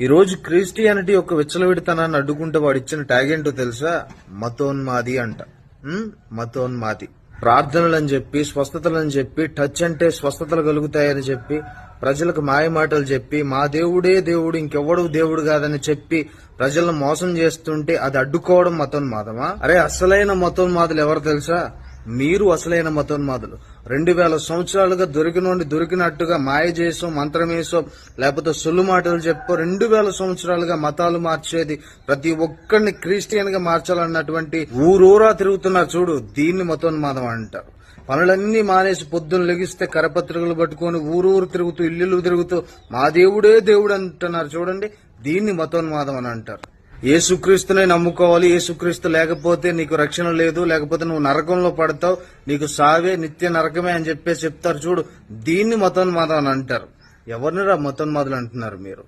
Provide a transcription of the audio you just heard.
ఈ రోజు క్రిస్టియానిటీ యొక్క విచ్చలవిడితనాన్ని అడ్డుకుంటే వాడు ఇచ్చిన ట్యాగ్ ఏంటో తెలుసా? మతోన్మాది అంట. మతోన్మాది. ప్రార్థనలని చెప్పి, స్వస్థతలని చెప్పి, టచ్ అంటే స్వస్థతలు కలుగుతాయని చెప్పి, ప్రజలకు మాయ మాటలు చెప్పి, మా దేవుడే దేవుడు, ఇంకెవ్వడు దేవుడు కాదని చెప్పి ప్రజలను మోసం చేస్తుంటే అది అడ్డుకోవడం మతోన్మాదమా? అరే, అసలైన మతోన్మాదులు ఎవరు తెలుసా? మీరు అసలైన మతోన్మాదులు. 2000 సంవత్సరాలుగా దొరికినట్టుగా మాయ చేసో, మంత్రమేసో, లేకపోతే సొల్లు మాటలు చెప్పో 2000 సంవత్సరాలుగా మతాలు మార్చేది, ప్రతి ఒక్కరిని క్రిస్టియన్ గా మార్చాలన్నటువంటి ఊరూరా తిరుగుతున్నారు చూడు, దీన్ని మతోన్మాదం అంటారు. పనులన్నీ మానేసి పొద్దున్న లెగిస్తే కరపత్రికలు పట్టుకొని ఊరూరు తిరుగుతూ, ఇల్లు తిరుగుతూ మా దేవుడే దేవుడు అంటున్నారు చూడండి, దీన్ని మతోన్మాదం అని అంటారు. యేసుక్రీస్తునే నమ్ముకోవాలి, యేసుక్రీస్తు లేకపోతే నీకు రక్షణ లేదు, లేకపోతే నువ్వు నరకంలో పడతావు, నీకు సావే నిత్య నరకమే అని చెప్పేసి చెప్తారు చూడు, దీన్ని మతోన్మాదం అని అంటారు. ఎవరినిరా మతోన్మాదులు అంటున్నారు మీరు?